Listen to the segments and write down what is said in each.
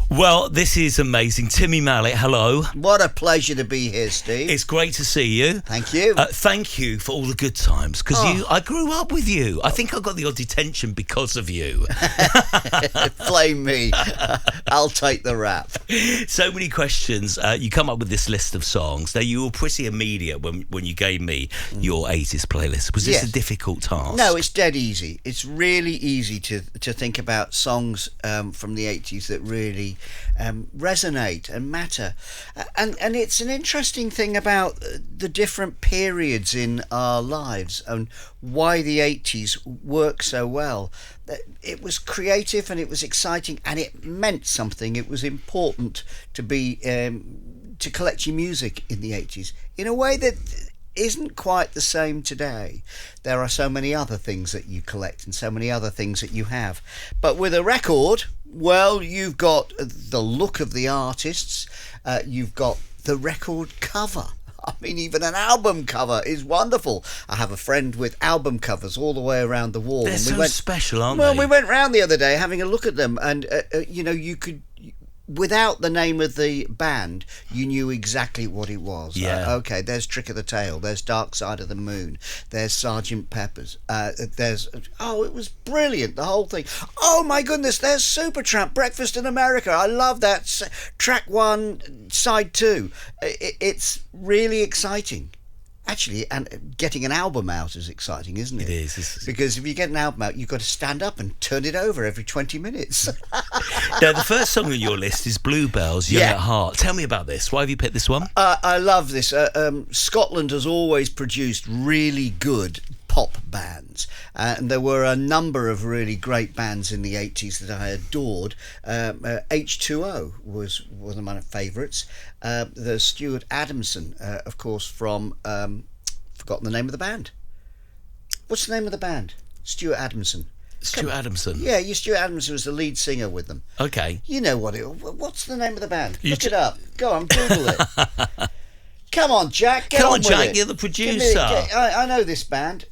Well, this is amazing. Timmy Mallet, hello. What a pleasure to be here, Steve. It's great to see you. Thank you. Thank you for all the good times, because I grew up with you. I think I got the odd detention because of you. Blame me. I'll take the rap. So many questions. You come up with this list of songs. Now, you were pretty immediate when you gave me your 80s playlist. Was this a difficult task? No, it's dead easy. It's really easy to think about songs from the 80s that really resonate and matter. And it's an interesting thing about the different periods in our lives and why the 80s work so well. It was creative and it was exciting and it meant something. It was important to be to collect your music in the 80s in a way that isn't quite the same today. There are so many other things that you collect and so many other things that you have. But with a record, well, you've got the look of the artists, you've got the record cover. I mean, even an album cover is wonderful. I have a friend with album covers all the way around the wall. They're so special, aren't they? Well, we went round the other day having a look at them, and you could, without the name of the band, you knew exactly what it was. Yeah. Okay, there's Trick of the Tail, there's Dark Side of the Moon, there's Sgt. Pepper's, it was brilliant, the whole thing. Oh my goodness, there's Supertramp, Breakfast in America. I love that. Track 1, side 2. It's really exciting. Actually, and getting an album out is exciting, isn't it? It is. Because if you get an album out, you've got to stand up and turn it over every 20 minutes. Now, the first song on your list is Bluebells, Young at Heart. Tell me about this. Why have you picked this one? I love this. Scotland has always produced really good pop bands, and there were a number of really great bands in the 80s that I adored. H2O was one of my favourites. There's Stuart Adamson, of course, from forgotten the name of the band. What's the name of the band? Stuart Adamson. Stuart Adamson. Yeah, Stuart Adamson was the lead singer with them. Okay. You know what's the name of the band? Look it up. Go on, Google it. Come on, Jack. Get on with Jack. it. You're the producer. I know this band.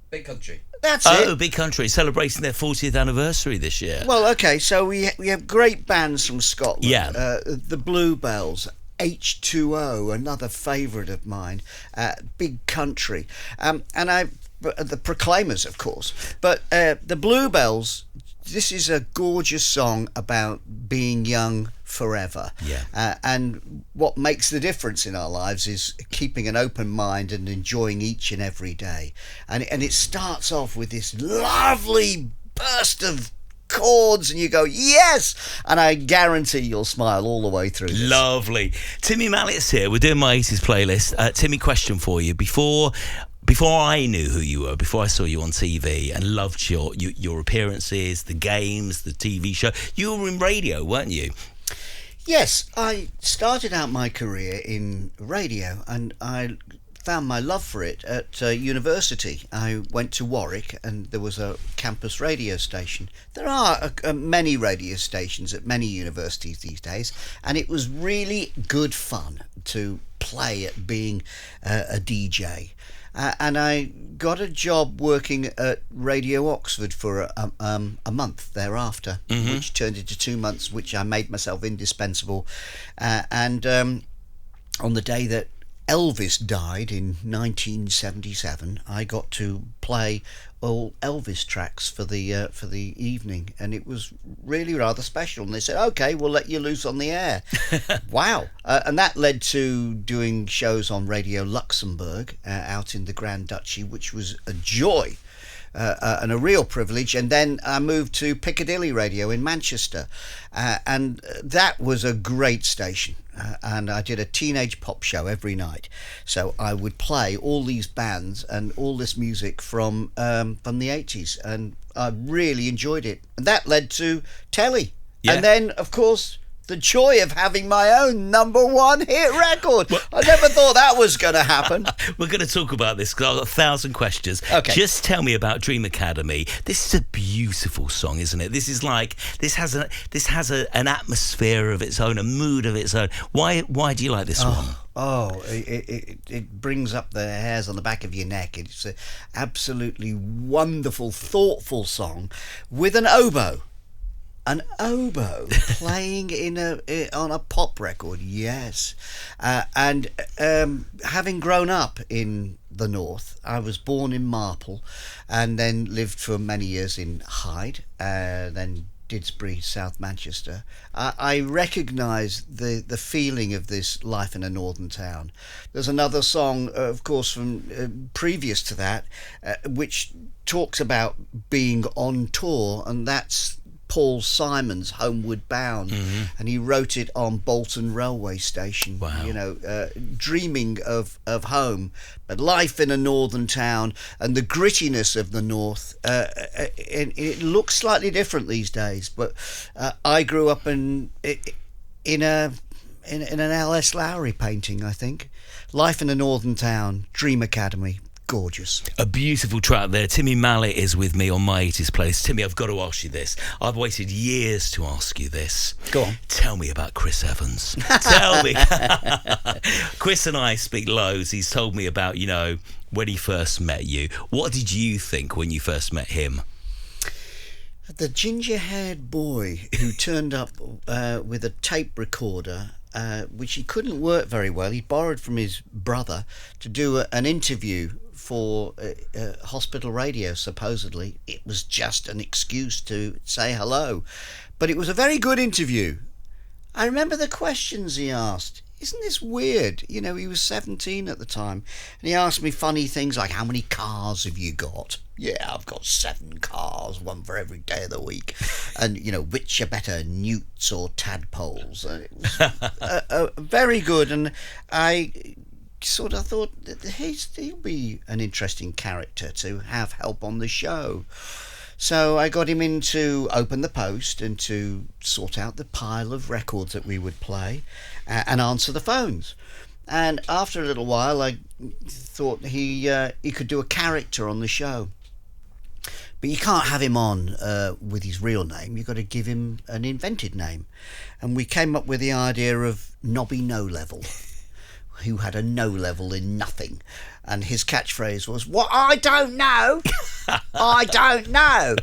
Big Country. That's it. Oh, Big Country, celebrating their 40th anniversary this year. Well, okay, so we have great bands from Scotland. Yeah. The Bluebells, H2O, another favourite of mine, Big Country, and the Proclaimers, of course. But the Bluebells, this is a gorgeous song about being young forever. Yeah. And what makes the difference in our lives is keeping an open mind and enjoying each and every day. And it starts off with this lovely burst of chords and you go, yes! And I guarantee you'll smile all the way through this. Lovely. Timmy Mallett's here. We're doing my 80s playlist. Timmy, question for you. Before I knew who you were, before I saw you on TV and loved your appearances, the games, the TV show, you were in radio, weren't you? Yes, I started out my career in radio and I found my love for it at university. I went to Warwick and there was a campus radio station. There are many radio stations at many universities these days, and it was really good fun to play at being a DJ. And I got a job working at Radio Oxford for a month thereafter, which turned into 2 months, which I made myself indispensable. And on the day that Elvis died in 1977, I got to play all Elvis tracks for the evening, and it was really rather special. And they said, "Okay, we'll let you loose on the air." Wow! And that led to doing shows on Radio Luxembourg out in the Grand Duchy, which was a joy. And a real privilege. And then I moved to Piccadilly Radio in Manchester, and that was a great station. And I did a teenage pop show every night, so I would play all these bands and all this music from the 80s, and I really enjoyed it. And that led to telly, and then of course the joy of having my own #1 hit record. I never thought that was going to happen. We're going to talk about this because I've got 1,000 questions. Okay. Just tell me about Dream Academy. This is a beautiful song, isn't it? This has an atmosphere of its own, a mood of its own. Why do you like this one? It brings up the hairs on the back of your neck. It's an absolutely wonderful, thoughtful song with an oboe. An oboe playing on a pop record, yes. And having grown up in the north, I was born in Marple and then lived for many years in Hyde, then Didsbury, South Manchester. I recognise the feeling of this life in a northern town. There's another song, of course, from previous to that, which talks about being on tour, and that's Paul Simon's Homeward Bound, and he wrote it on Bolton railway station. Wow. You know, dreaming of home, but life in a northern town and the grittiness of the north. It looks slightly different these days, but I grew up in an L.S. Lowry painting, I think. Life in a northern town, Dream Academy. Gorgeous. A beautiful track there. Timmy Mallet is with me on my 80s Place. Timmy, I've got to ask you this. I've waited years to ask you this. Go on. Tell me about Chris Evans. Tell me. Chris and I speak loads. He's told me about, when he first met you. What did you think when you first met him? The ginger-haired boy who turned up with a tape recorder, which he couldn't work very well. He borrowed from his brother to do an interview for hospital radio, supposedly. It was just an excuse to say hello. But it was a very good interview. I remember the questions he asked. Isn't this weird? He was 17 at the time. And he asked me funny things like, how many cars have you got? Yeah, I've got 7 cars, one for every day of the week. And, which are better, newts or tadpoles? And it was very good. And I sort of thought that he'll be an interesting character to have help on the show. So I got him in to open the post and to sort out the pile of records that we would play and answer the phones. And after a little while, I thought he could do a character on the show. But you can't have him on with his real name. You've got to give him an invented name. And we came up with the idea of Nobby No Level, who had a no level in nothing. And his catchphrase was, "What I don't know, I don't know."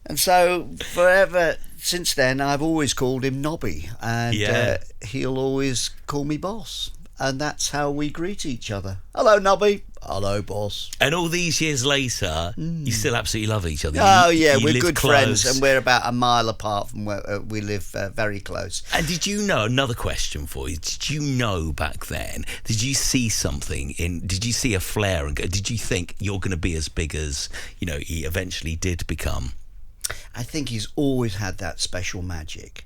And so forever since then, I've always called him Nobby. And he'll always call me boss. And that's how we greet each other. Hello, Nobby. Hello, boss. And all these years later, you still absolutely love each other. Oh, you we're live good close. friends, and we're about a mile apart from where we live, very close. And did you know, another question for you, did you know back then, did you see something did you see a flare and did you think you're going to be as big as, he eventually did become? I think he's always had that special magic.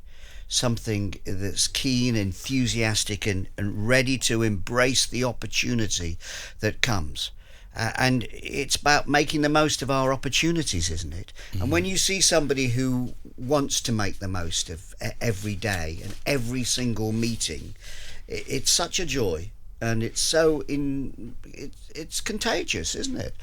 Something that's keen, enthusiastic, and ready to embrace the opportunity that comes. And it's about making the most of our opportunities, isn't it? Mm-hmm. And when you see somebody who wants to make the most of every day and every single meeting, it's such a joy. And it's it's contagious, isn't it?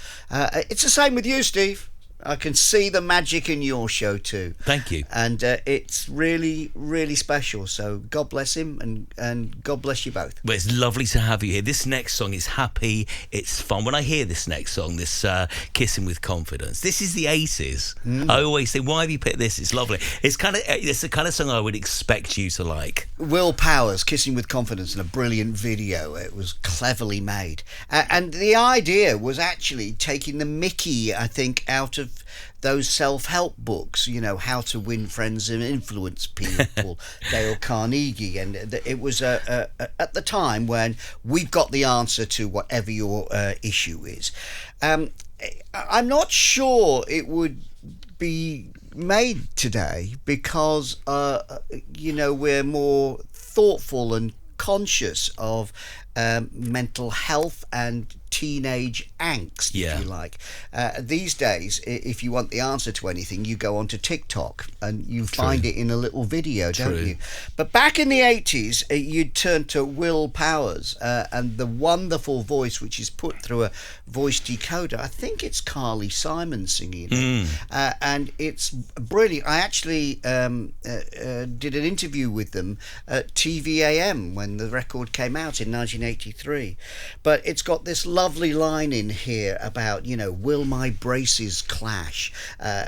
It's the same with you, Steve. I can see the magic in your show too. Thank you. And it's really, really special. So God bless him and God bless you both. Well, it's lovely to have you here. This next song is happy. It's fun. When I hear this next song, this Kissing with Confidence, this is the 80s. I always say, why have you picked this? It's lovely. It's the kind of song I would expect you to like. Will Powers, Kissing with Confidence, in a brilliant video. It was cleverly made. And the idea was actually taking the mickey, I think, out of those self-help books, How to Win Friends and Influence People, Dale Carnegie. And it was at the time when we've got the answer to whatever your issue is. I'm not sure it would be made today because, we're more thoughtful and conscious of mental health and teenage angst, if you like. These days, if you want the answer to anything, you go onto TikTok and you find it in a little video, don't you? But back in the 80s, you'd turn to Will Powers and the wonderful voice which is put through a voice decoder. I think it's Carly Simon singing it. And it's brilliant. I actually did an interview with them at TVAM when the record came out in 1983. But it's got this lovely line in here about, will my braces clash?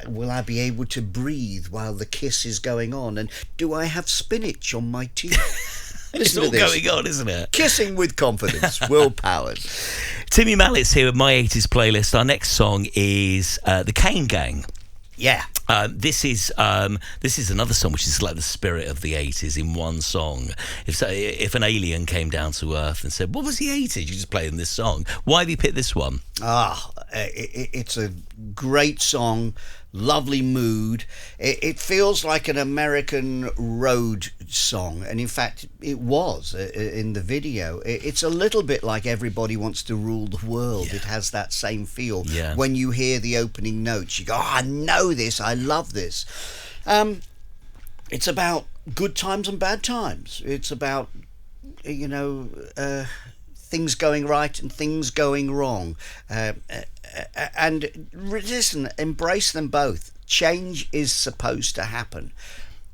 Will I be able to breathe while the kiss is going on? And do I have spinach on my teeth? It's all going on, isn't it? Kissing with confidence, Will Powers. Timmy Mallett's here with My 80s playlist. Our next song is The Cane Gang. Yeah. This is another song which is like the spirit of the 80s in one song. If an alien came down to Earth and said, what was the 80s? You just play them this song. Why have you picked this one? It's a great song, lovely mood. It feels like an American road song, and in fact it was in the video. It's a little bit like Everybody Wants to Rule the World. It has that same feel. When you hear the opening notes, you go, I know this, I love this. It's about good times and bad times. It's about things going right and things going wrong, and listen, embrace them both. Change is supposed to happen,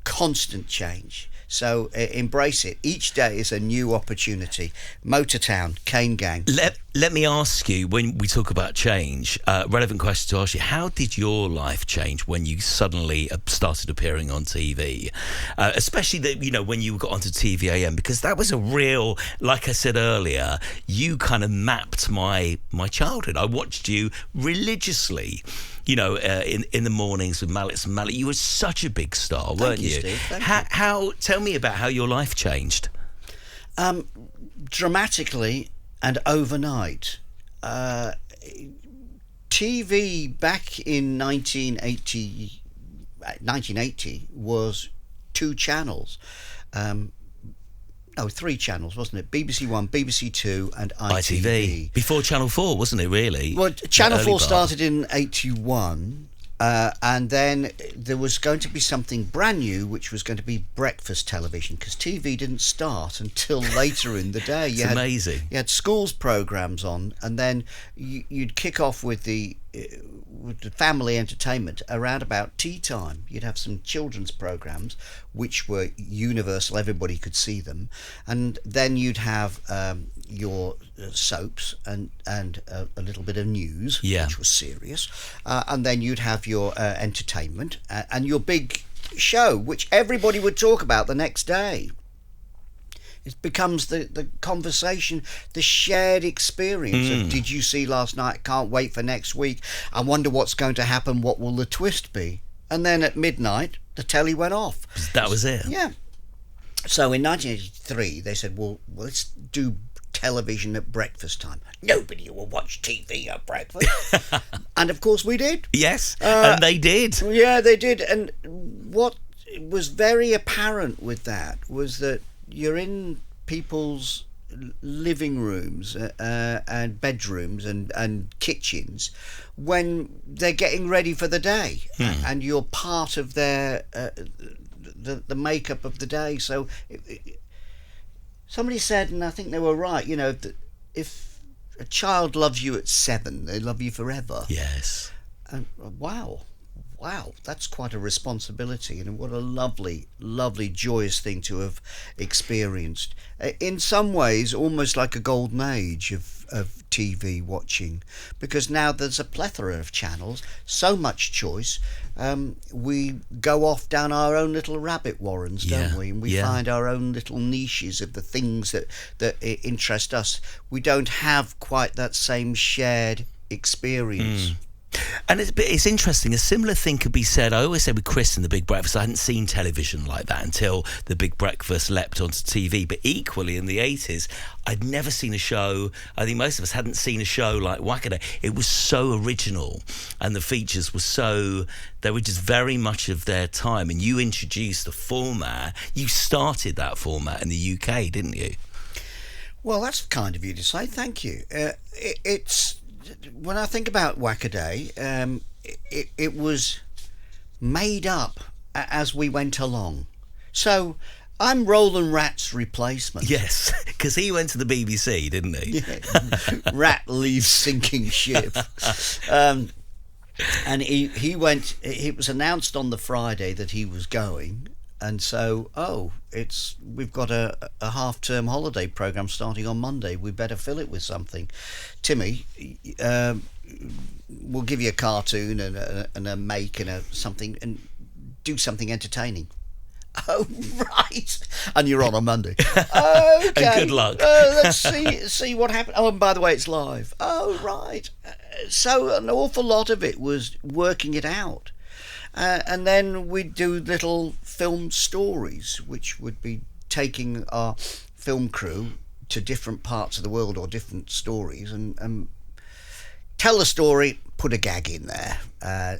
constant change. So embrace it. Each day is a new opportunity. Motortown, Cane Gang. Let me ask you, when we talk about change, relevant question to ask you, how did your life change when you suddenly started appearing on TV? Especially when you got onto TVAM, because that was a real, like I said earlier, you kind of mapped my childhood. I watched you religiously. In the mornings with Mallett and Mallett. You were such a big star, weren't you? Steve. Thank you. Tell me about how your life changed. Dramatically and overnight. TV back in 1980 was 2 channels. Three channels, wasn't it? BBC One, BBC Two, and ITV. Before Channel 4, wasn't it, really? Well, Channel 4 started in 81, and then there was going to be something brand new, which was going to be breakfast television, because TV didn't start until later in the day. It's amazing. You had schools programmes on, and then you'd kick off with the family entertainment around about tea time. You'd have some children's programs which were universal, everybody could see them, and then you'd have your soaps and a little bit of news, which was serious, and then you'd have your entertainment and your big show which everybody would talk about the next day. It becomes the conversation, the shared experience of, did you see last night? Can't wait for next week. I wonder what's going to happen. What will the twist be? And then at midnight, the telly went off. That was it. Yeah. So in 1983, they said, well, let's do television at breakfast time. Nobody will watch TV at breakfast. And of course we did. Yes, and they did. Yeah, they did. And what was very apparent with that was that you're in people's living rooms and bedrooms and kitchens when they're getting ready for the day, and you're part of their the makeup of the day. So somebody said, and I think they were right, that if a child loves you at 7, they love you forever. Yes. And wow, that's quite a responsibility, and what a lovely, lovely, joyous thing to have experienced. In some ways, almost like a golden age of TV watching, because now there's a plethora of channels, so much choice. We go off down our own little rabbit warrens, don't we? And we find our own little niches of the things that interest us. We don't have quite that same shared experience. And it's interesting. A similar thing could be said. I always said with Chris and The Big Breakfast, I hadn't seen television like that until The Big Breakfast leapt onto TV. But equally in the 80s, I'd never seen a show. I think most of us hadn't seen a show like Wackaday. It was so original, and the features were they were just very much of their time. And you introduced the format. You started that format in the UK, didn't you? Well, that's kind of you to say. Thank you. It's when I think about Wackaday, it was made up as we went along. So I'm Roland Rat's replacement. Yes, because he went to the BBC, didn't he? Yeah. Rat leaves sinking ship. And he went. It was announced on the Friday that he was going, and so we've got a half-term holiday program starting on Monday. We better fill it with something. Timmy, we'll give you a cartoon and a make and something and do something entertaining. Oh, right. And you're on Monday. Okay. And good luck. Let's see what happens. Oh, and by the way, it's live. Oh, right. So an awful lot of it was working it out. And then we'd do little film stories, which would be taking our film crew to different parts of the world or different stories and tell a story, put a gag in there,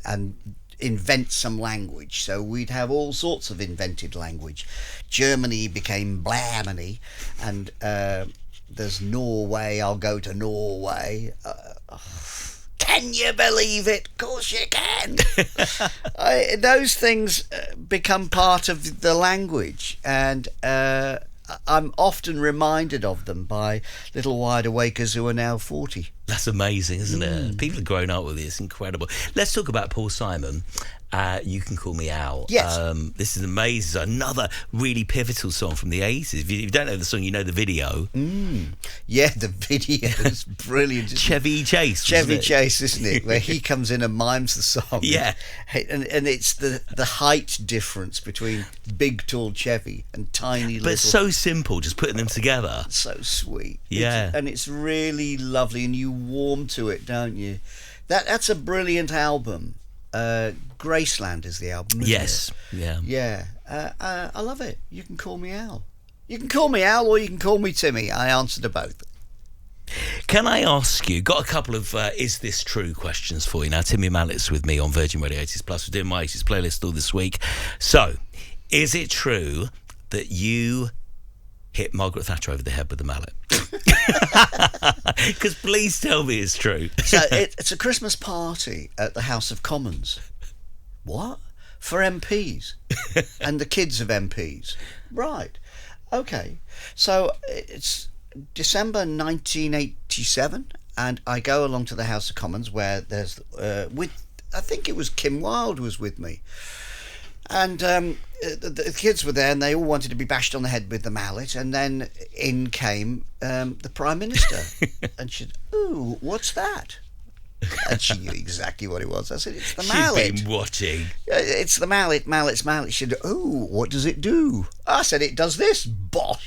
and invent some language. So we'd have all sorts of invented language. Germany became Blamany, and there's Norway. I'll go to Norway. Can you believe it? Of course you can. Those things become part of the language, and I'm often reminded of them by little wide awakers who are now 40. That's amazing, isn't it? People have grown up with it. It's incredible. Let's talk about Paul Simon. You Can Call Me Al. Yes. This is amazing. It's another really pivotal song from the 80s. If you don't know the song, you know the video. Yeah, the video is brilliant. Chevy Chase. Chevy Chase, isn't it? Where he comes in and mimes the song. Yeah. And it's the height difference between big, tall Chevy and tiny little... But it's so simple, just putting them together. So sweet. Yeah. And it's really lovely, and you warm to it, don't you? That's a brilliant album. Graceland is the album, isn't Yes. it? Yeah. Yeah. I love it. You Can Call Me Al. You can call me Al or you can call me Timmy. I answer to both. Can I ask you, got a couple of is this true questions for you. Now, Timmy Mallett's with me on Virgin Radio 80s Plus. We're doing my 80s playlist all this week. So, is it true that you hit Margaret Thatcher over the head with the mallet? Because please tell me it's true. So it's a Christmas party at the House of Commons. What? For MPs and the kids of MPs. Right. Okay. So it's December 1987, and I go along to the House of Commons where there's I think it was Kim Wilde was with me. And the kids were there, and they all wanted to be bashed on the head with the mallet. And then in came the Prime Minister, and she said, "Ooh, what's that?" And she knew exactly what it was. I said, "It's the mallet." She's been watching. It's the mallet. Mallet's mallet. She said, "Ooh, what does it do?" I said, "It does this." Bop.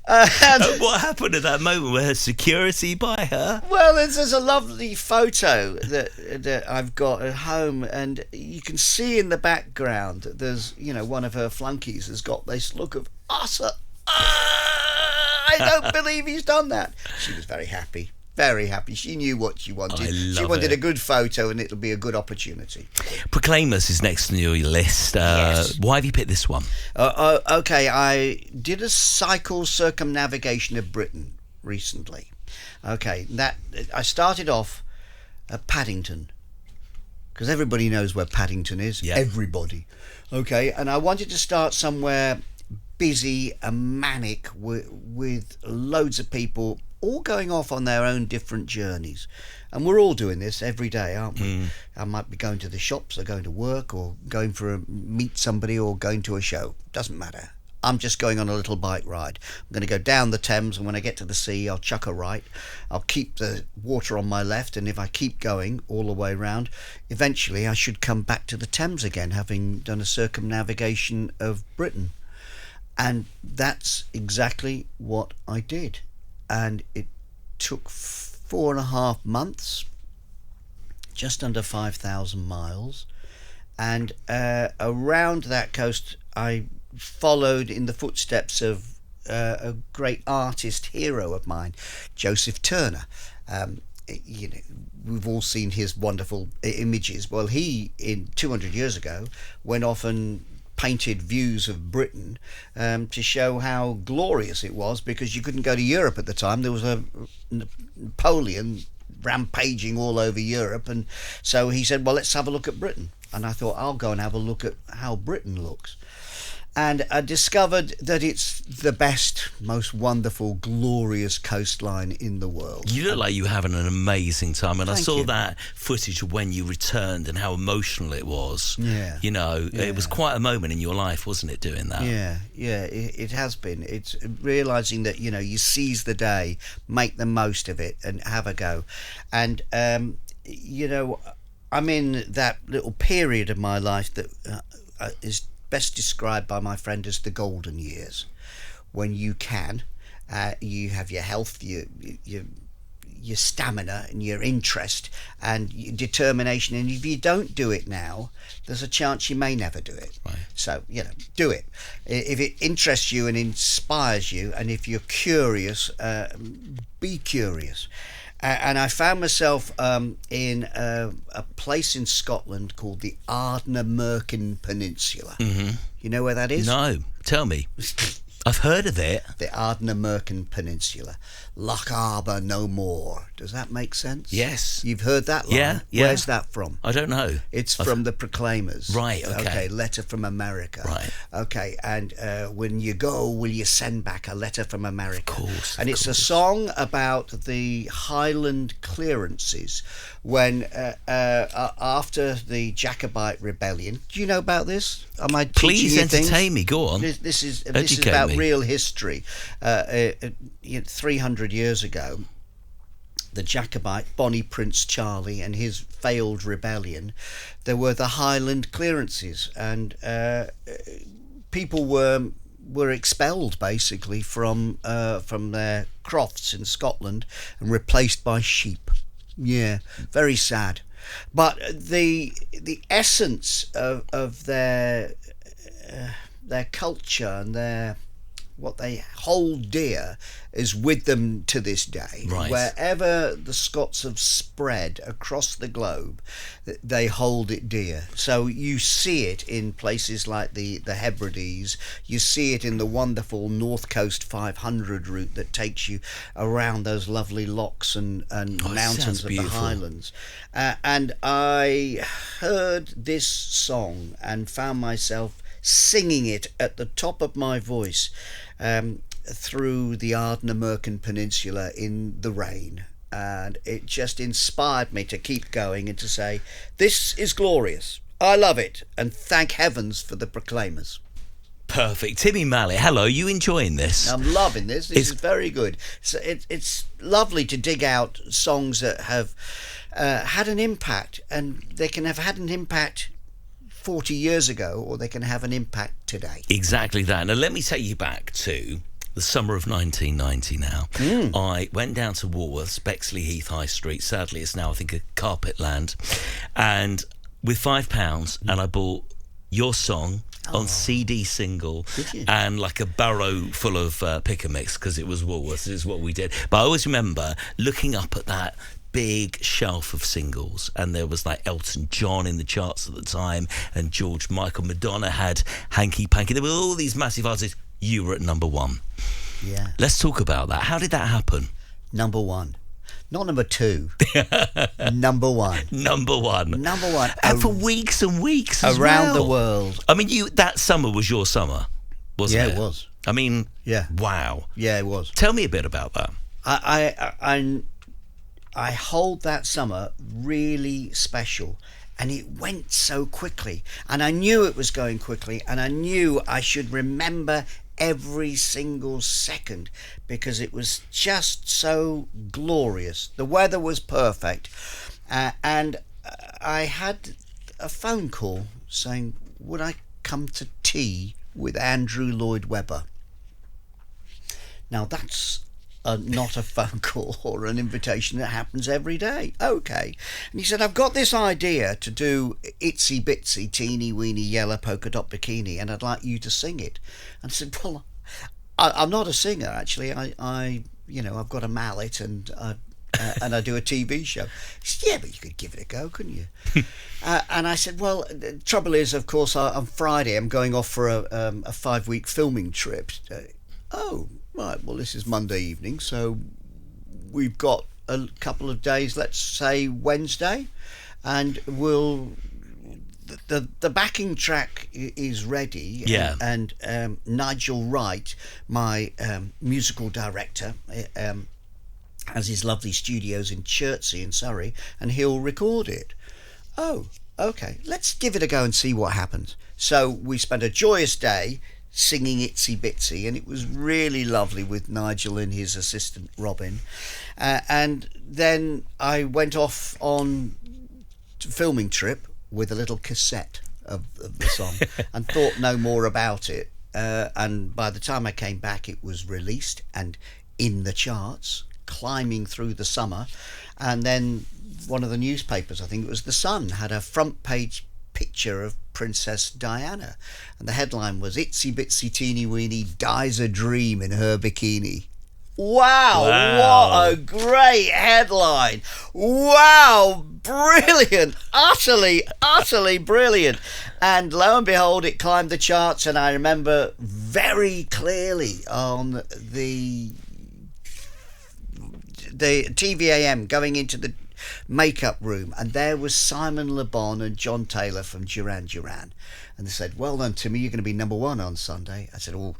And what happened at that moment? Were her security by her? Well, there's a lovely photo that I've got at home, and you can see in the background that there's, one of her flunkies has got this look of utter, I don't believe he's done that. She was very happy. Very happy. She knew what she wanted. She wanted a good photo, and it'll be a good opportunity. Proclaimers is next on your list. Yes. Why have you picked this one? Okay, I did a cycle circumnavigation of Britain recently. Okay, that I started off at Paddington, because everybody knows where Paddington is. Yeah. Everybody. Okay, and I wanted to start somewhere busy and manic with loads of people all going off on their own different journeys. And we're all doing this every day, aren't we? I might be going to the shops or going to work or going for meet somebody or going to a show. Doesn't matter. I'm just going on a little bike ride. I'm going to go down the Thames, and when I get to the sea, I'll chuck a right. I'll keep the water on my left, and if I keep going all the way around, eventually I should come back to the Thames again, having done a circumnavigation of Britain. And that's exactly what I did. And it took 4.5 months, just under 5,000 miles. And around that coast, I followed in the footsteps of a great artist hero of mine, Joseph Turner. We've all seen his wonderful images. Well, he, in 200 years ago, went off and painted views of Britain to show how glorious it was, because you couldn't go to Europe at the time. There was a Napoleon rampaging all over Europe, and so he said, well, let's have a look at Britain. And I thought, I'll go and have a look at how Britain looks. And I discovered that it's the best, most wonderful, glorious coastline in the world. You look like you were having an amazing time, and I Thank saw you. that footage of when you returned and how emotional it was. Yeah. You know, it was quite a moment in your life, wasn't it, doing that? Yeah, it has been. It's realising that, you seize the day, make the most of it, and have a go. And, I'm in that little period of my life that is best described by my friend as the golden years, when you you have your health, your stamina and your interest and your determination, and if you don't do it now, there's a chance you may never do it. Right. So do it if it interests you and inspires you, and if you're curious, be curious. And I found myself in a place in Scotland called the Ardnamurchan Peninsula. Mm-hmm. You know where that is? No, tell me. I've heard of it. The Ardnamurchan Peninsula. Loch Arbor no more. Does that make sense? Yes. You've heard that line? Yeah. Where's that from? I don't know. It's from the Proclaimers. Right, okay. Letter from America. Right. Okay, and when you go, will you send back a letter from America? Of course. And it's a song about the Highland clearances when, after the Jacobite rebellion. Do you know about this? Am I teaching Please you entertain things? me. Go on. This is Educate about me. real history. 300 years ago, the Jacobite Bonnie Prince Charlie and his failed rebellion, there were the Highland clearances, and people were expelled basically from their crofts in Scotland and replaced by sheep. Yeah, very sad. But the essence of their culture and what they hold dear is with them to this day. Right. Wherever the Scots have spread across the globe, they hold it dear. So you see it in places like the Hebrides. You see it in the wonderful North Coast 500 route that takes you around those lovely lochs and mountains of the Highlands. And I heard this song and found myself singing it at the top of my voice through the Ardnamurchan Peninsula in the rain, and it just inspired me to keep going and to say, this is glorious, I love it, and thank heavens for the Proclaimers. Perfect. Timmy Mallet, hello, you enjoying this? I'm loving this. This is very good. So it's lovely to dig out songs that have had an impact, and they can have had an impact 40 years ago, or they can have an impact today. Exactly that. Now, let me take you back to the summer of 1990 now. I went down to Woolworths, Bexley Heath High Street. Sadly, it's now, I think, a carpet land. And with £5, and I bought your song on CD single and like a barrow full of pick and mix, because it was Woolworths. This is what we did. But I always remember looking up at that big shelf of singles, and there was like Elton John in the charts at the time, and George Michael, Madonna had Hanky Panky. There were all these massive artists. You were at number one. Yeah. Let's talk about that. How did that happen? Number one. Not number two. Number one. Number one. Number one. And for weeks and weeks as around well. the world. I mean, that summer was your summer, wasn't it? Yeah, it was. I mean, yeah. Wow. Yeah, it was. Tell me a bit about that. I hold that summer really special, and it went so quickly, and I knew it was going quickly, and I knew I should remember every single second, because it was just so glorious. The weather was perfect, and I had a phone call saying, would I come to tea with Andrew Lloyd Webber? Now that's not a phone call or an invitation that happens every day. Okay. And he said, I've got this idea to do Itsy Bitsy Teeny Weeny Yellow Polka Dot Bikini, and I'd like you to sing it. And I said, well, I'm not a singer, actually. I've got a mallet, and and I do a TV show. She said, yeah, but you could give it a go, couldn't you? And I said, well, the trouble is, of course, on Friday I'm going off for a 5-week filming trip. Oh, right, well, this is Monday evening, so we've got a couple of days, let's say Wednesday, and the backing track is ready. Yeah. And Nigel Wright, my musical director, has his lovely studios in Chertsey in Surrey, and he'll record it. Oh, okay, let's give it a go and see what happens. So we spent a joyous day singing Itsy Bitsy, and it was really lovely with Nigel and his assistant Robin. And then I went off on a filming trip with a little cassette of the song and thought no more about it. And by the time I came back, it was released and in the charts, climbing through the summer. And then one of the newspapers, I think it was The Sun, had a front page picture of Princess Diana, and the headline was "Itsy Bitsy Teeny Weeny Dies a Dream in Her Bikini." Wow, what a great headline. Wow, brilliant, utterly brilliant. And lo and behold, it climbed the charts, and I remember very clearly on the TVAM going into the makeup room, and there was Simon Le Bon and John Taylor from Duran Duran, and they said, well done Timmy, you're going to be number one on Sunday. I said, oh,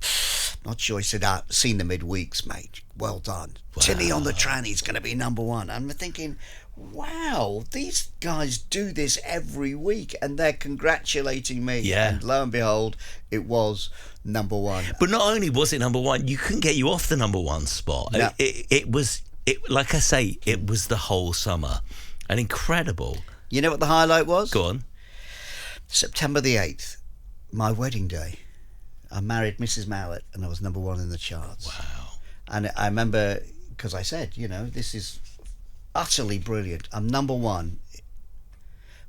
not sure. He said, I've seen the midweeks, mate, well done. Wow. Timmy on the tranny's going to be number one. And I'm thinking, wow, these guys do this every week, and they're congratulating me. Yeah. And lo and behold, it was number one. But not only was it number one, you couldn't get you off the number one spot. No. It was, like I say, it was the whole summer. And incredible. You know what the highlight was? Go on. September the 8th, my wedding day. I married Mrs. Mallett, and I was number one in the charts. Wow. And I remember, because I said, this is utterly brilliant. I'm number one,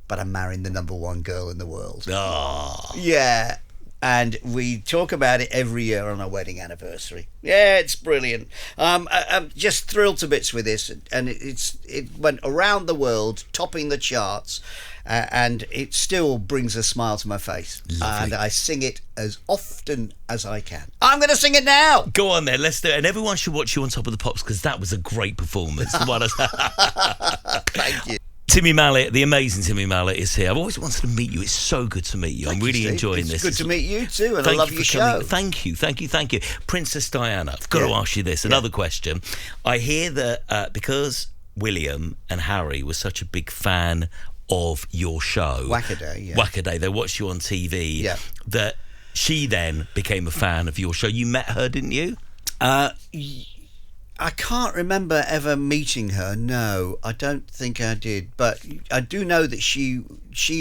but I'm marrying the number one girl in the world. Oh. Yeah. And we talk about it every year on our wedding anniversary. Yeah, it's brilliant. I'm just thrilled to bits with this, and it went around the world, topping the charts, and it still brings a smile to my face. Lovely. And I sing it as often as I can. I'm going to sing it now. Go on then, let's do it. And everyone should watch you on Top of the Pops, because that was a great performance. Thank you. Timmy Mallet, the amazing Timmy Mallet, is here. I've always wanted to meet you. It's so good to meet you. I'm really enjoying this. It's good to meet you too, and I love your show. Thank you. Princess Diana, I've got to ask you this. Another question. I hear that because William and Harry were such a big fan of your show, Whackaday, they watched you on TV, that she then became a fan of your show. You met her, didn't you? I can't remember ever meeting her. No, I don't think I did. But I do know that she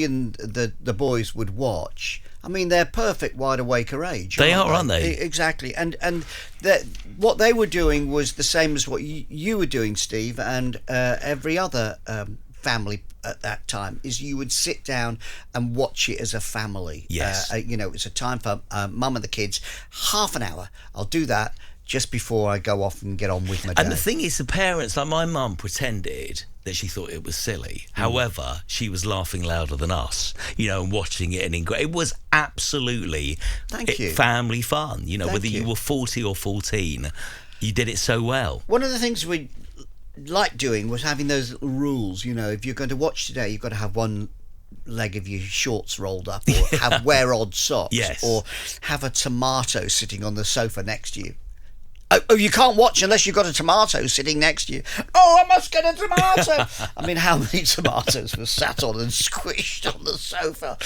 and the boys would watch. I mean, they're perfect wide awaker age. They aren't they? Exactly. And what they were doing was the same as what you were doing, Steve, and every other family at that time, is you would sit down and watch it as a family. Yes. It's a time for mum and the kids. Half an hour. I'll do that just before I go off and get on with my day. And the thing is, the parents, like my mum, pretended that she thought it was silly. However, she was laughing louder than us, and watching it. And it was absolutely family fun. Whether you were 40 or 14, you did it so well. One of the things we liked doing was having those little rules. If you're going to watch today, you've got to have one leg of your shorts rolled up, or wear odd socks, or have a tomato sitting on the sofa next to you. Oh, you can't watch unless you've got a tomato sitting next to you. Oh, I must get a tomato. I mean, how many tomatoes were sat on and squished on the sofa?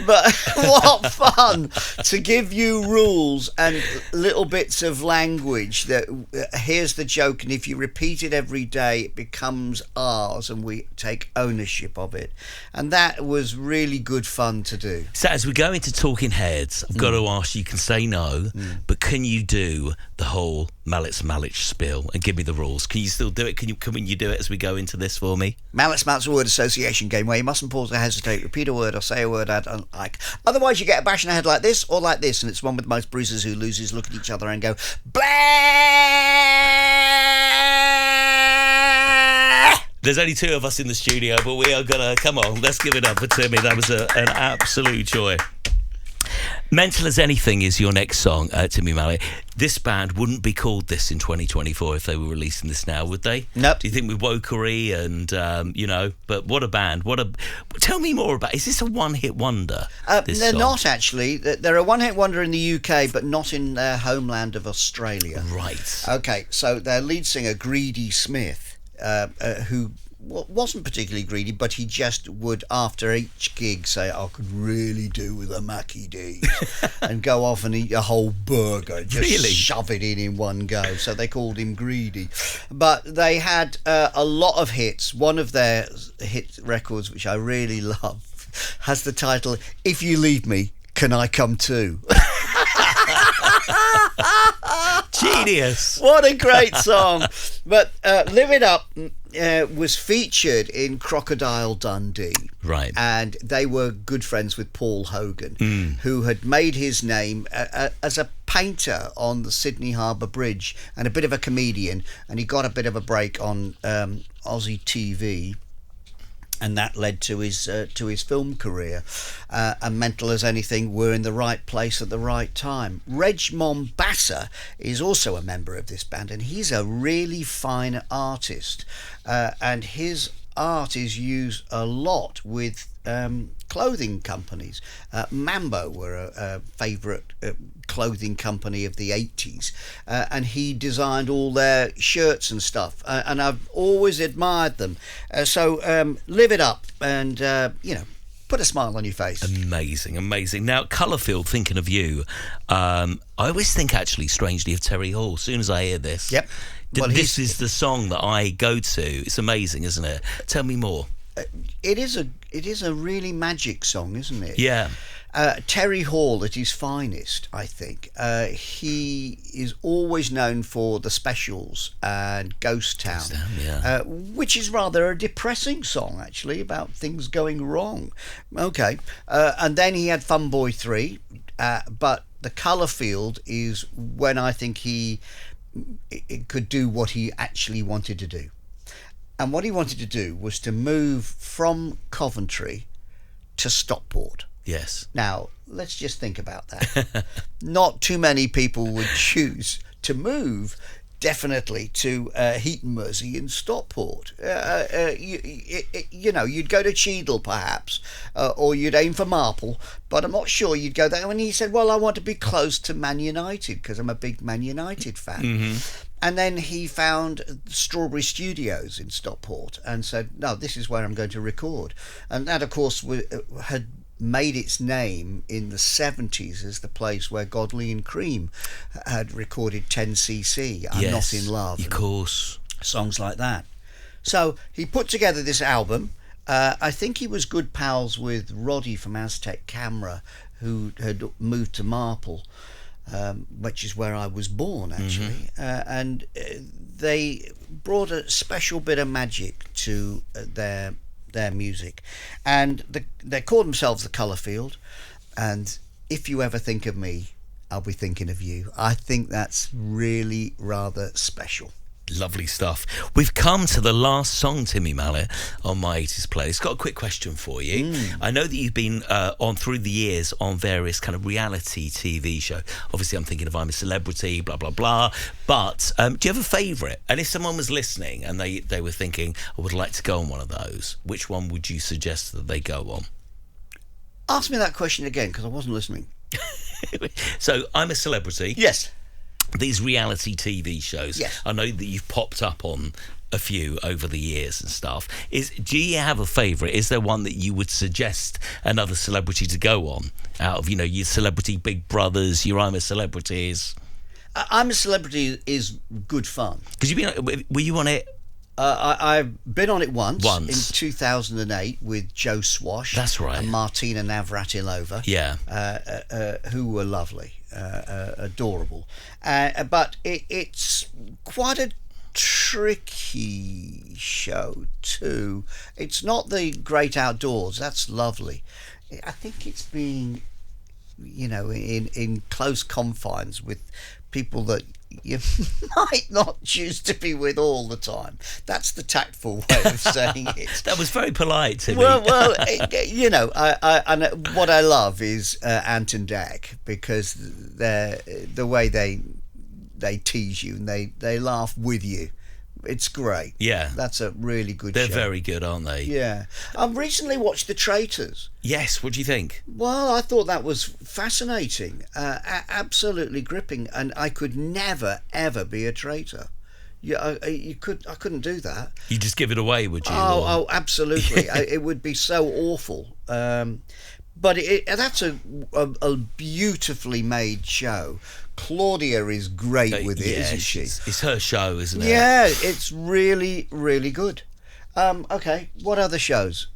But what fun to give you rules and little bits of language that here's the joke, and if you repeat it every day, it becomes ours and we take ownership of it. And that was really good fun to do. So as we go into Talking Heads, I've got to ask, you can say no, but can you do the whole Mallet's spiel and give me the rules? Can you still do it? Can you do it as we go into this for me? Mallet's a word association game where you mustn't pause or hesitate, repeat a word or say a word I don't like. Otherwise you get a bash in the head like this or like this, and it's one with most bruisers who loses look at each other and go, blah! There's only two of us in the studio, but we are gonna come on. Let's give it up for Timmy. That was an absolute joy. Mental as Anything is your next song, Timmy Mallet. This band wouldn't be called this in 2024 if they were releasing this now, would they? Nope. Do you think with Wokery and, but what a band. Tell me more about, is this a one-hit wonder? They're not, actually. They're a one-hit wonder in the UK, but not in their homeland of Australia. Right. Okay, so their lead singer, Greedy Smith, who wasn't particularly greedy, but he just would, after each gig, say, I could really do with a Mackie D's, and go off and eat a whole burger, just shove it in one go. So they called him Greedy. But they had a lot of hits. One of their hit records, which I really love, has the title, If You Leave Me, Can I Come Too? Genius. What a great song. But Live It Up was featured in Crocodile Dundee. Right. And they were good friends with Paul Hogan, who had made his name as a painter on the Sydney Harbour Bridge and a bit of a comedian. And he got a bit of a break on Aussie TV. And that led to his film career. And Mental as Anything were in the right place at the right time. Reg Mombassa is also a member of this band, and he's a really fine artist. And his art is used a lot with clothing companies. Mambo were a favourite clothing company of the 80s, and he designed all their shirts and stuff, and I've always admired them. So live it up and put a smile on your face. Amazing. Now, Colourfield, thinking of you, I always think actually strangely of Terry Hall as soon as I hear this. Yep. Well, this is the song that I go to. It's amazing, isn't it? Tell me more. It is a really magic song, isn't it? Yeah. Terry Hall at his finest, I think. He is always known for the specials and Ghost Town, yeah. Which is rather a depressing song, actually, about things going wrong. Okay. And then he had Fun Boy 3, but the Colourfield is when I think it could do what he actually wanted to do. And what he wanted to do was to move from Coventry to Stockport. Yes. Now, let's just think about that. Not too many people would choose to move definitely to Heaton Mersey in Stockport. You'd go to Cheadle perhaps, or you'd aim for Marple, but I'm not sure you'd go there. And he said, well, I want to be close to Man United because I'm a big Man United fan. Mm-hmm. And then he found Strawberry Studios in Stockport and said, no, this is where I'm going to record. And that, of course, had made its name in the 70s as the place where Godley and Cream had recorded 10cc, I'm Not in Love. Of course. Songs like that. So he put together this album. I think he was good pals with Roddy from Aztec Camera, who had moved to Marple. Which is where I was born, actually. Mm-hmm. And they brought a special bit of magic to their music. And they called themselves the Colourfield. And If You Ever Think of Me, I'll Be Thinking of You. I think that's really rather special. Lovely stuff. We've come to the last song, Timmy Mallet, on my 80s playlist. Got a quick question for you. I know that you've been on through the years on various kind of reality TV show. Obviously, I'm thinking of I'm a Celebrity, blah, blah, blah. But do you have a favourite? And if someone was listening and they were thinking, I would like to go on one of those, which one would you suggest that they go on? Ask me that question again, because I wasn't listening. So, I'm a Celebrity. Yes. These reality TV shows, yes. I know that you've popped up on a few over the years and stuff. Do you have a favourite? Is there one that you would suggest another celebrity to go on out of, your Celebrity Big Brothers, your I'm a Celebrities? I'm a Celebrity is good fun. Because were you on it? I've been on it once in 2008 with Joe Swash. That's right. And Martina Navratilova. Yeah. Who were lovely, adorable. But it's quite a tricky show too. It's not the great outdoors. That's lovely. I think it's being, in close confines with people that you might not choose to be with all the time. That's the tactful way of saying it. That was very polite, Timmy. Well, you know, and what I love is Ant and Dec, because the way they tease you and they laugh with you. It's great. Yeah. That's a really good They're show. very good, aren't they? Yeah. I've recently watched The Traitors. Yes, what do you think? Well, I thought that was fascinating, absolutely gripping, and I could never ever be a traitor. I couldn't do that. You just give it away, would you? Oh, absolutely. It would be so awful. But that's a beautifully made show. Claudia is great with it, isn't she? It's her show, isn't it? Yeah, it's really, really good. Okay, what other shows?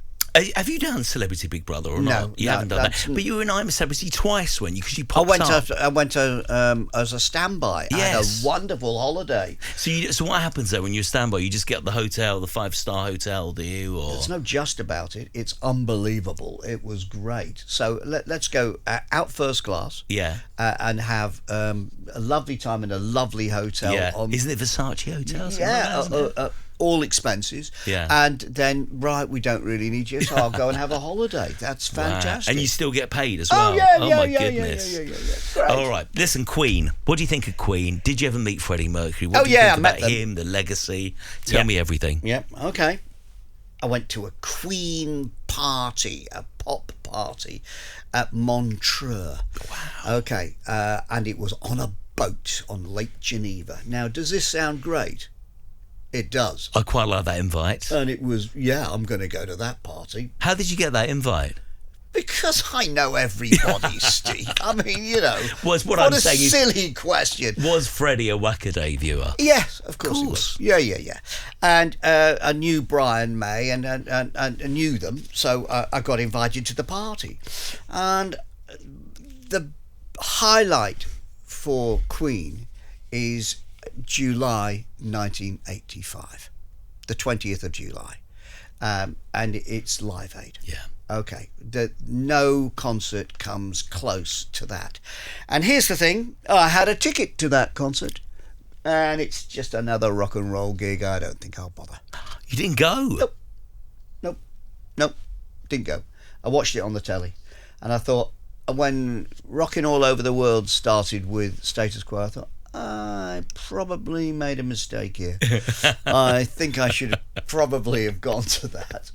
Have you done Celebrity Big Brother or not? You no, haven't done that. But you were in I'm a Celebrity twice because you popped up. I went to as a standby. Yes. I had a wonderful holiday. So what happens there when you're a standby? You just get the hotel, the 5-star hotel, do you? Or There's no just about it. It's unbelievable. It was great. So let's go out first class. Yeah. And have a lovely time in a lovely hotel. Yeah. Isn't it Versace Hotel? Yeah. All expenses. Yeah. And then, we don't really need you, so I'll go and have a holiday. That's fantastic. Wow. And you still get paid as well. My goodness. Yeah. Great. All right. Listen, Queen. What do you think of Queen? Did you ever meet Freddie Mercury? What do you think about him, the legacy? Tell me everything. Yeah. Okay. I went to a Queen party, a pop party at Montreux. Wow. Okay. And it was on a boat on Lake Geneva. Now, does this sound great? It does. I quite like that invite. And it was, I'm going to go to that party. How did you get that invite? Because I know everybody, Steve. I mean, what I'm saying is, silly question. Was Freddie a Wackaday viewer? Yes, of course he was. Yeah. And I knew Brian May and knew them, so I got invited to the party. And the highlight for Queen is July 1985, the 20th of July, and it's Live Aid. Yeah. Okay, no concert comes close to that. And here's the thing, I had a ticket to that concert, and it's just another rock and roll gig. I don't think I'll bother. You didn't go? Nope, didn't go. I watched it on the telly, and I thought, when Rockin' All Over the World started with Status Quo, I thought, I probably made a mistake here. I think I should probably have gone to that.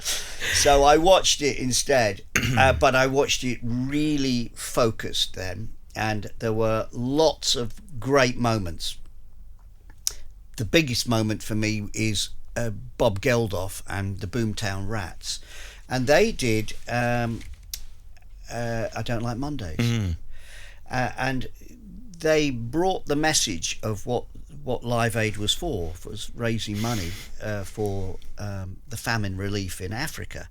So I watched it instead, but I watched it really focused then, and there were lots of great moments. The biggest moment for me is Bob Geldof and the Boomtown Rats, and they did I Don't Like Mondays. And they brought the message of what Live Aid was raising money for the famine relief in Africa.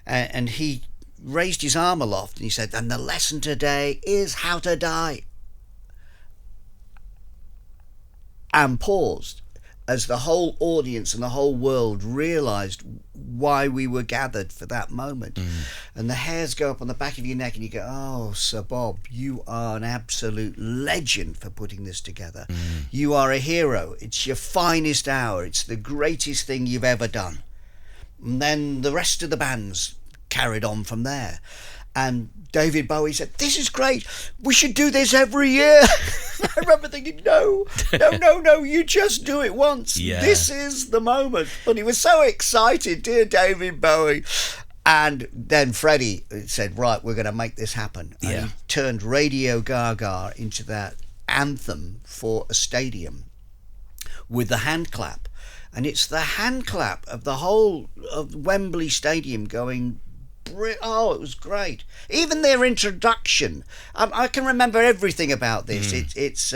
And he raised his arm aloft and he said, and the lesson today is how to die. And paused as the whole audience and the whole world realised why we were gathered for that moment. And the hairs go up on the back of your neck and you go, oh, Sir Bob, you are an absolute legend for putting this together. You are a hero. It's your finest hour. It's the greatest thing you've ever done. And then the rest of the bands carried on from there. And David Bowie said, this is great. We should do this every year. I remember thinking, no, you just do it once. Yeah. This is the moment. And he was so excited, dear David Bowie. And then Freddie said, right, we're going to make this happen. And he turned Radio Gaga into that anthem for a stadium with the hand clap. And it's the hand clap of the whole of Wembley Stadium going, oh, it was great. Even their introduction, I can remember everything about this. It's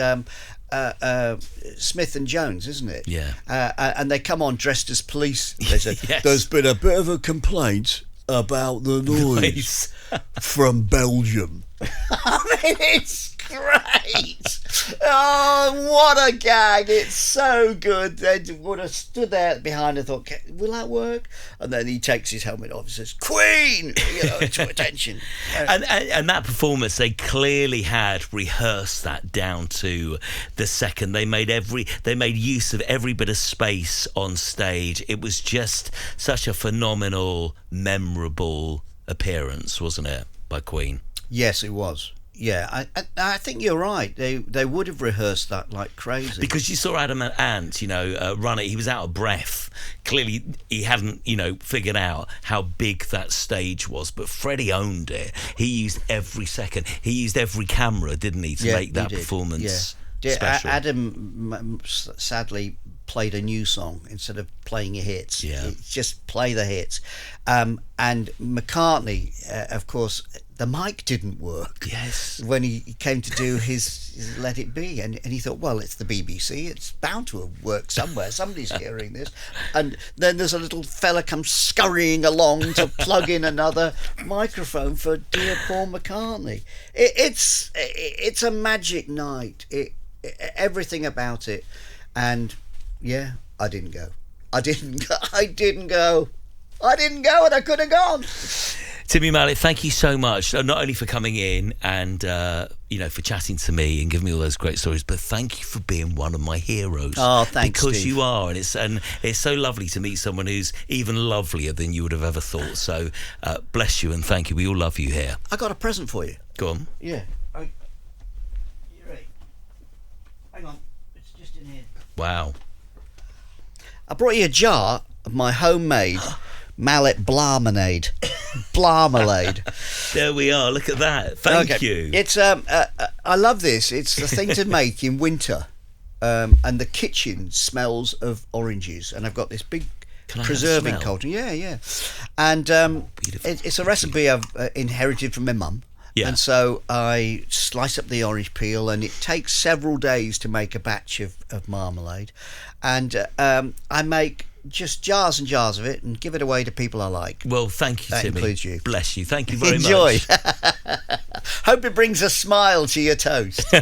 Smith and Jones, isn't it? Yeah. And they come on dressed as police. They said, Yes. There's been a bit of a complaint about the noise from Belgium. I mean, it's great. Oh, what a gag. It's so good. They would have stood there behind and thought, will that work? And then he takes his helmet off and says, Queen, to attention. And that performance, they clearly had rehearsed that down to the second. They made use of every bit of space on stage. It was just such a phenomenal, memorable appearance, wasn't it, by Queen? Yes, it was. Yeah, I think you're right. They would have rehearsed that like crazy. Because you saw Adam Ant, run it. He was out of breath. Clearly, he hadn't, figured out how big that stage was. But Freddie owned it. He used every second. He used every camera, didn't he, to make that performance special. Adam sadly played a new song instead of playing your hits. Yeah. Just play the hits. And McCartney, of course, the mic didn't work. Yes. When he came to do his Let It Be, and he thought, well, it's the BBC, it's bound to have worked somewhere. Somebody's hearing this. And then there's a little fella comes scurrying along to plug in another microphone for dear Paul McCartney. It's a magic night. Everything about it. And yeah, I didn't go, and I could have gone. Timmy Mallet, thank you so much, not only for coming in and for chatting to me and giving me all those great stories, but thank you for being one of my heroes. Oh, thanks, because Steve. you are, and it's so lovely to meet someone who's even lovelier than you would have ever thought. So bless you and thank you. We all love you here. I got a present for you. Go on. Yeah. You ready? Hang on, it's just in here. Wow. I brought you a jar of my homemade Mallett Blarmanade. Blarmalade. There we are. Look at that. Thank you. It's I love this. It's the thing to make in winter, and the kitchen smells of oranges. And I've got this big preserving cauldron. Yeah. And it's a recipe I've inherited from my mum. Yeah. And so I slice up the orange peel, and it takes several days to make a batch of marmalade. And I make just jars and jars of it and give it away to people I like. Well, thank you, That Timmy. includes you. Bless you. Thank you very Enjoy. much. Hope it brings a smile to your toast.